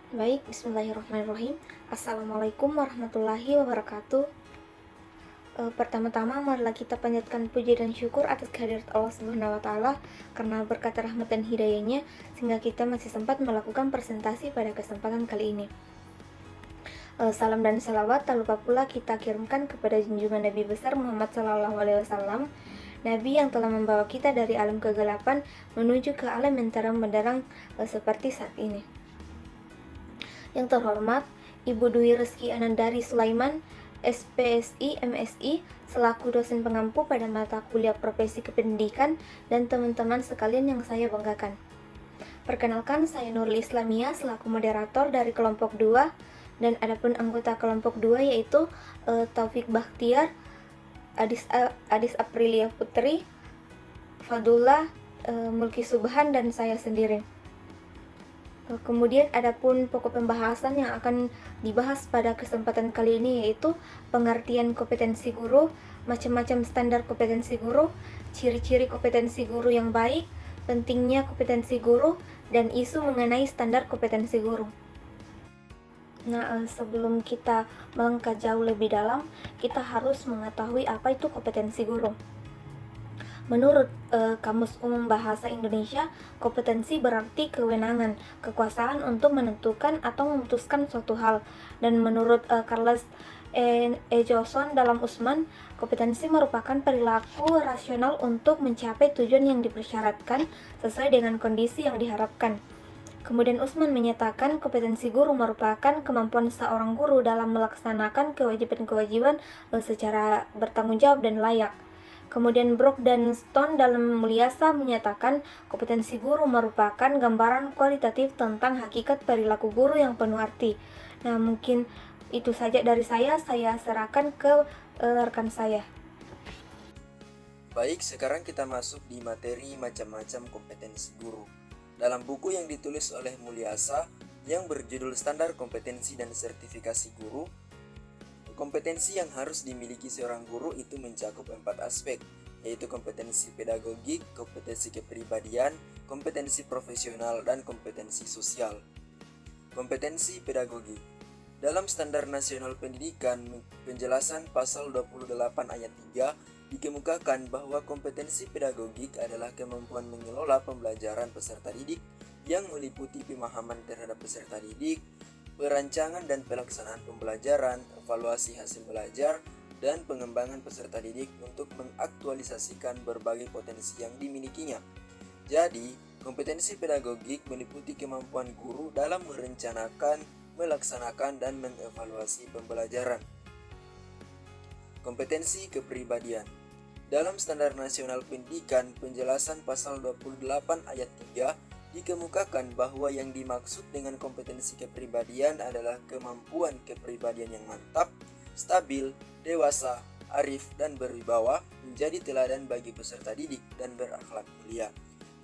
Baik, bismillahirrahmanirrahim. Assalamualaikum warahmatullahi wabarakatuh. Pertama-tama marilah kita panjatkan puji dan syukur atas kehadirat Allah Subhanahu wa taala karena berkat rahmat dan hidayahnya sehingga kita masih sempat melakukan presentasi pada kesempatan kali ini. Salam dan salawat tak lupa pula kita kirimkan kepada junjungan Nabi besar Muhammad SAW, Nabi yang telah membawa kita dari alam kegelapan menuju ke alam yang terang benderang seperti saat ini. Yang terhormat Ibu Dwi Reski Anandari Sulaiman, SPSI, MSI, selaku dosen pengampu pada mata kuliah Profesi Kependidikan, dan teman-teman sekalian yang saya banggakan. Perkenalkan, saya Nurul Islamia selaku moderator dari kelompok 2, dan adapun anggota kelompok 2 yaitu Taufik Bakhtiar, Adis Aprilia Putri, Fadullah, Mulki Subhan, dan saya sendiri. Kemudian adapun pokok pembahasan yang akan dibahas pada kesempatan kali ini yaitu pengertian kompetensi guru, macam-macam standar kompetensi guru, ciri-ciri kompetensi guru yang baik, pentingnya kompetensi guru, dan isu mengenai standar kompetensi guru. Nah, sebelum kita melangkah jauh lebih dalam, kita harus mengetahui apa itu kompetensi guru. Menurut Kamus Umum Bahasa Indonesia, kompetensi berarti kewenangan, kekuasaan untuk menentukan atau memutuskan suatu hal. Dan menurut Charles Johnson dalam Usman, kompetensi merupakan perilaku rasional untuk mencapai tujuan yang dipersyaratkan sesuai dengan kondisi yang diharapkan. Kemudian Usman menyatakan kompetensi guru merupakan kemampuan seorang guru dalam melaksanakan kewajiban-kewajiban secara bertanggung jawab dan layak. Kemudian Brock dan Stone dalam Mulyasa menyatakan kompetensi guru merupakan gambaran kualitatif tentang hakikat perilaku guru yang penuh arti. Nah, mungkin itu saja dari saya serahkan ke rekan saya. Baik, sekarang kita masuk di materi macam-macam kompetensi guru. Dalam buku yang ditulis oleh Mulyasa yang berjudul Standar Kompetensi dan Sertifikasi Guru, kompetensi yang harus dimiliki seorang guru itu mencakup 4 aspek, yaitu kompetensi pedagogik, kompetensi kepribadian, kompetensi profesional, dan kompetensi sosial. Kompetensi pedagogik. Dalam Standar Nasional Pendidikan, penjelasan pasal 28 ayat 3 dikemukakan bahwa kompetensi pedagogik adalah kemampuan mengelola pembelajaran peserta didik yang meliputi pemahaman terhadap peserta didik, perancangan dan pelaksanaan pembelajaran, evaluasi hasil belajar, dan pengembangan peserta didik untuk mengaktualisasikan berbagai potensi yang dimilikinya. Jadi, kompetensi pedagogik meliputi kemampuan guru dalam merencanakan, melaksanakan, dan mengevaluasi pembelajaran. Kompetensi kepribadian. Dalam Standar Nasional Pendidikan, penjelasan pasal 28 ayat 3 dikemukakan bahwa yang dimaksud dengan kompetensi kepribadian adalah kemampuan kepribadian yang mantap, stabil, dewasa, arif, dan berwibawa, menjadi teladan bagi peserta didik dan berakhlak mulia.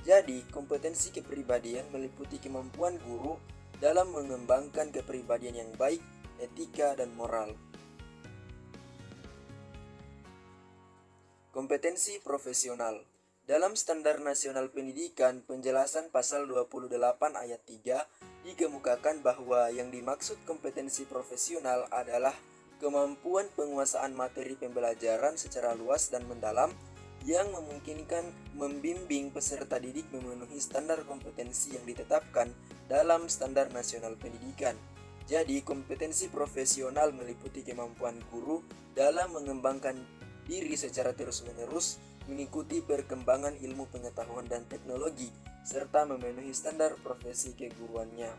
Jadi, kompetensi kepribadian meliputi kemampuan guru dalam mengembangkan kepribadian yang baik, etika, dan moral. Kompetensi profesional. Dalam Standar Nasional Pendidikan, penjelasan pasal 28 ayat 3 dikemukakan bahwa yang dimaksud kompetensi profesional adalah kemampuan penguasaan materi pembelajaran secara luas dan mendalam yang memungkinkan membimbing peserta didik memenuhi standar kompetensi yang ditetapkan dalam Standar Nasional Pendidikan. Jadi, kompetensi profesional meliputi kemampuan guru dalam mengembangkan diri secara terus-menerus, mengikuti perkembangan ilmu pengetahuan dan teknologi, serta memenuhi standar profesi keguruannya.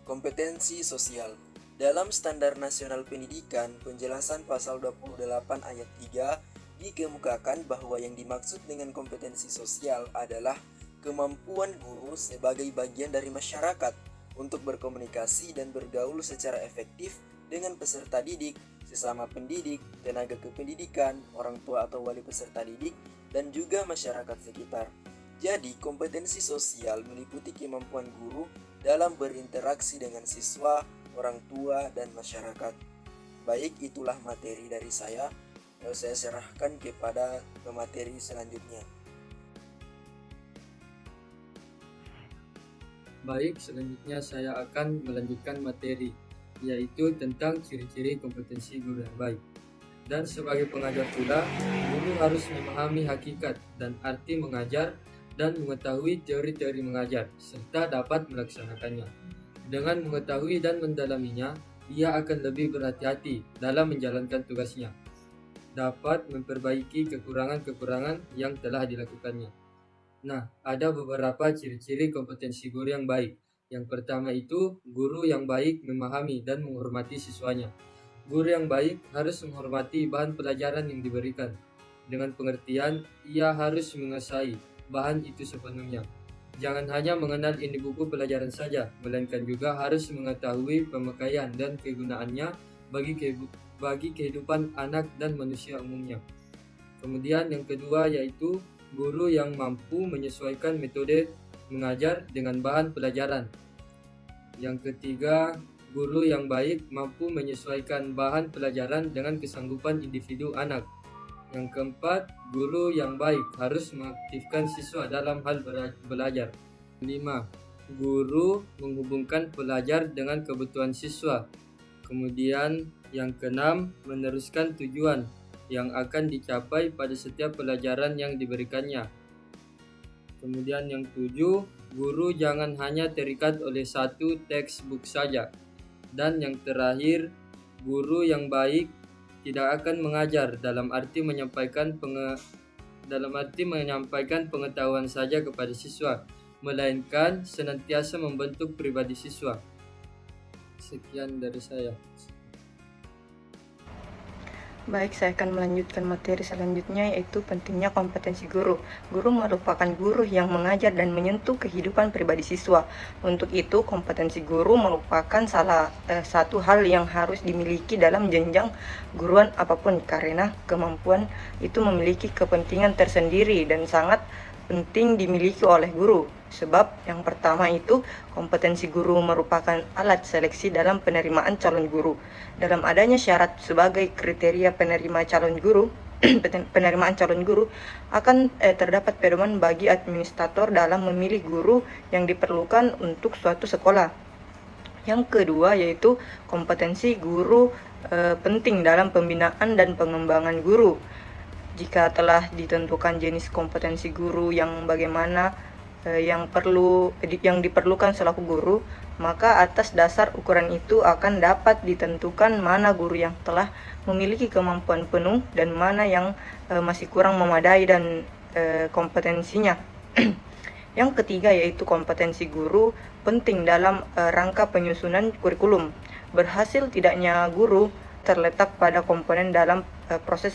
Kompetensi sosial. Dalam Standar Nasional Pendidikan, penjelasan pasal 28 ayat 3 dikemukakan bahwa yang dimaksud dengan kompetensi sosial adalah kemampuan guru sebagai bagian dari masyarakat untuk berkomunikasi dan bergaul secara efektif dengan peserta didik, sesama pendidik, tenaga kependidikan, orang tua atau wali peserta didik, dan juga masyarakat sekitar. Jadi, kompetensi sosial meliputi kemampuan guru dalam berinteraksi dengan siswa, orang tua, dan masyarakat. Baik, itulah materi dari saya. Saya serahkan kepada pemateri selanjutnya. Baik, selanjutnya saya akan melanjutkan materi, yaitu tentang ciri-ciri kompetensi guru yang baik. Dan sebagai pengajar pula, guru harus memahami hakikat dan arti mengajar dan mengetahui teori-teori mengajar, serta dapat melaksanakannya. Dengan mengetahui dan mendalaminya, ia akan lebih berhati-hati dalam menjalankan tugasnya, dapat memperbaiki kekurangan-kekurangan yang telah dilakukannya. Nah, ada beberapa ciri-ciri kompetensi guru yang baik. Yang pertama itu, guru yang baik memahami dan menghormati siswanya. Guru yang baik harus menghormati bahan pelajaran yang diberikan. Dengan pengertian, ia harus menguasai bahan itu sepenuhnya. Jangan hanya mengenal isi buku pelajaran saja, melainkan juga harus mengetahui pemakaian dan kegunaannya bagi kehidupan anak dan manusia umumnya. Kemudian yang kedua yaitu guru yang mampu menyesuaikan metode mengajar dengan bahan pelajaran. Yang ketiga, guru yang baik mampu menyesuaikan bahan pelajaran dengan kesanggupan individu anak. Yang keempat, guru yang baik harus mengaktifkan siswa dalam hal belajar. 5. Guru menghubungkan pelajar dengan kebutuhan siswa. Kemudian yang keenam, meneruskan tujuan yang akan dicapai pada setiap pelajaran yang diberikannya. Kemudian yang 7, guru jangan hanya terikat oleh satu textbook saja. Dan yang terakhir, guru yang baik tidak akan mengajar dalam arti menyampaikan pengetahuan saja kepada siswa, melainkan senantiasa membentuk pribadi siswa. Sekian dari saya. Baik, saya akan melanjutkan materi selanjutnya, yaitu pentingnya kompetensi guru. Guru merupakan guru yang mengajar dan menyentuh kehidupan pribadi siswa. Untuk itu, kompetensi guru merupakan salah satu hal yang harus dimiliki dalam jenjang guruan apapun, karena kemampuan itu memiliki kepentingan tersendiri dan sangat penting dimiliki oleh guru. Sebab yang pertama itu, kompetensi guru merupakan alat seleksi dalam penerimaan calon guru. Dalam adanya syarat sebagai kriteria penerimaan calon guru akan terdapat pedoman bagi administrator dalam memilih guru yang diperlukan untuk suatu sekolah. Yang kedua yaitu kompetensi guru penting dalam pembinaan dan pengembangan guru. Jika telah ditentukan jenis kompetensi guru yang bagaimana yang diperlukan selaku guru, maka atas dasar ukuran itu akan dapat ditentukan mana guru yang telah memiliki kemampuan penuh dan mana yang masih kurang memadai dan kompetensinya. Yang ketiga yaitu kompetensi guru penting dalam rangka penyusunan kurikulum. Berhasil tidaknya guru terletak pada komponen dalam proses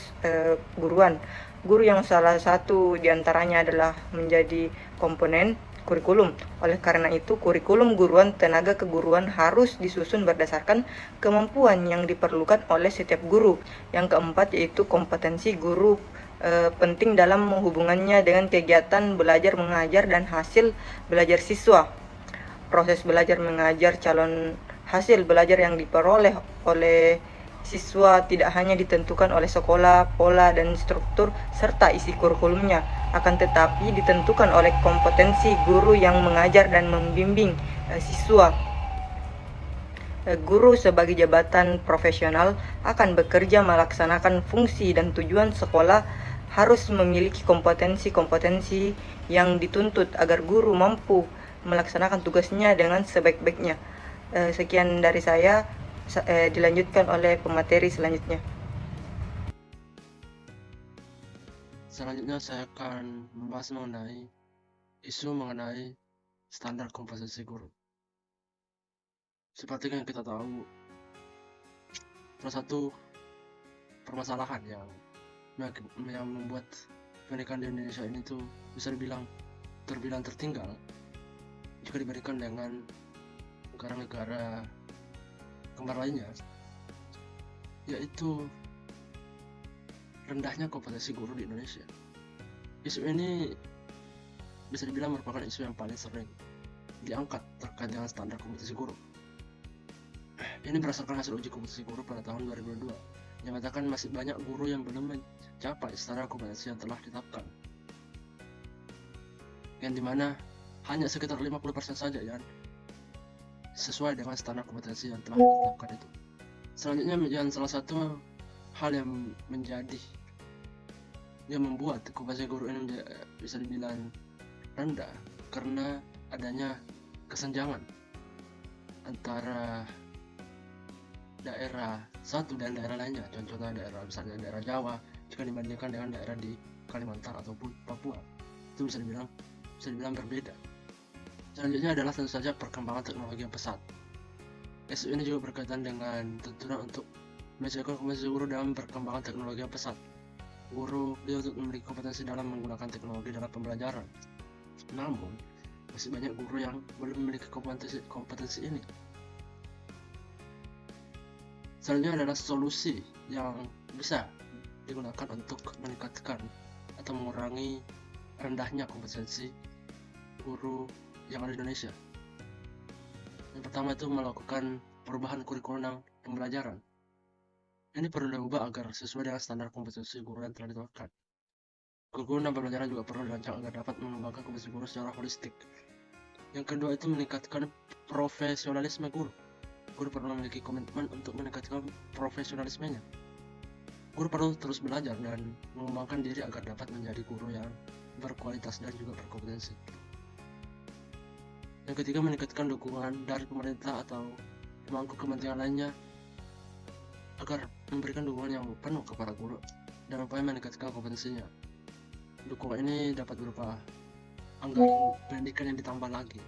guruan. Guru yang salah satu diantaranya adalah menjadi komponen kurikulum. Oleh karena itu, kurikulum guruan tenaga keguruan harus disusun berdasarkan kemampuan yang diperlukan oleh setiap guru. Yang keempat yaitu kompetensi guru penting dalam hubungannya dengan kegiatan belajar mengajar dan hasil belajar siswa. Proses belajar mengajar hasil belajar yang diperoleh oleh siswa tidak hanya ditentukan oleh sekolah, pola dan struktur serta isi kurikulumnya, akan tetapi ditentukan oleh kompetensi guru yang mengajar dan membimbing siswa. Guru sebagai jabatan profesional akan bekerja melaksanakan fungsi dan tujuan sekolah harus memiliki kompetensi-kompetensi yang dituntut agar guru mampu melaksanakan tugasnya dengan sebaik-baiknya. Sekian dari saya. Dilanjutkan oleh pemateri selanjutnya. Selanjutnya saya akan membahas mengenai isu mengenai standar kompetensi guru. Seperti yang kita tahu, salah satu permasalahan yang membuat pendidikan di Indonesia ini tuh bisa terbilang tertinggal jika dibandingkan dengan negara-negara kembar lainnya, yaitu rendahnya kompetensi guru di Indonesia. Isu ini bisa dibilang merupakan isu yang paling sering diangkat terkait dengan standar kompetensi guru. Ini berdasarkan hasil uji kompetensi guru pada tahun 2002 yang mengatakan masih banyak guru yang belum mencapai standar kompetensi yang telah ditetapkan, yang dimana hanya sekitar 50% saja yang sesuai dengan standar kompetensi yang telah ditetapkan itu. Selanjutnya yang salah satu hal yang membuat kompetensi guru ini bisa dibilang rendah karena adanya kesenjangan antara daerah satu dan daerah lainnya. Contohnya misalnya daerah Jawa jika dibandingkan dengan daerah di Kalimantan ataupun Papua, itu bisa dibilang berbeda. Selanjutnya adalah tentu saja perkembangan teknologi yang pesat. Isu ini juga berkaitan dengan tuntunan untuk menyesuaikan kompetensi guru dalam perkembangan teknologi yang pesat. Guru dituntut memiliki kompetensi dalam menggunakan teknologi dalam pembelajaran. Namun, masih banyak guru yang belum memiliki kompetensi ini. Selanjutnya adalah solusi yang bisa digunakan untuk meningkatkan atau mengurangi rendahnya kompetensi guru yang ada di Indonesia. Yang pertama itu melakukan perubahan kurikulum pembelajaran. Ini perlu diubah agar sesuai dengan standar kompetensi guru yang telah ditetapkan. Kurikulum pembelajaran juga perlu dirancang agar dapat mengembangkan kompetensi guru secara holistik. Yang kedua itu meningkatkan profesionalisme guru. Guru perlu memiliki komitmen untuk meningkatkan profesionalismenya. Guru perlu terus belajar dan mengembangkan diri agar dapat menjadi guru yang berkualitas dan juga berkompetensi. Yang ketiga, meningkatkan dukungan dari pemerintah atau pemangku kementerian lainnya agar memberikan dukungan yang penuh kepada guru dan upaya meningkatkan kompetensinya. Dukungan ini dapat berupa anggaran pendidikan yang ditambah lagi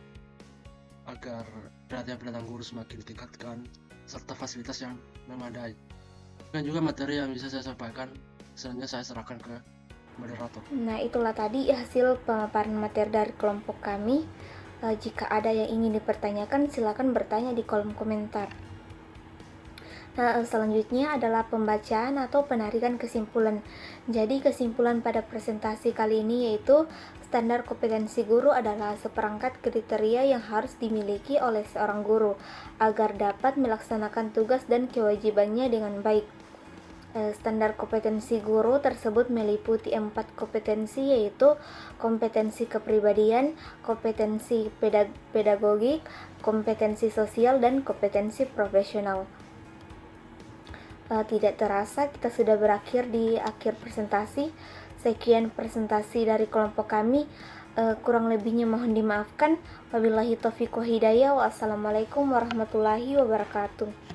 agar pelatihan guru semakin ditingkatkan serta fasilitas yang memadai. Dan juga materi yang bisa saya sampaikan, selanjutnya saya serahkan ke moderator. Nah, itulah tadi hasil pemaparan materi dari kelompok kami. Jika ada yang ingin dipertanyakan, silakan bertanya di kolom komentar. Nah, selanjutnya adalah pembacaan atau penarikan kesimpulan. Jadi, kesimpulan pada presentasi kali ini yaitu standar kompetensi guru adalah seperangkat kriteria yang harus dimiliki oleh seorang guru agar dapat melaksanakan tugas dan kewajibannya dengan baik. Standar kompetensi guru tersebut meliputi 4 kompetensi, yaitu kompetensi kepribadian, kompetensi pedagogik, kompetensi sosial, dan kompetensi profesional. Tidak terasa kita sudah berakhir di akhir presentasi. Sekian presentasi dari kelompok kami. Kurang lebihnya mohon dimaafkan. Wabillahi taufiq wa hidayah. Wassalamualaikum warahmatullahi wabarakatuh.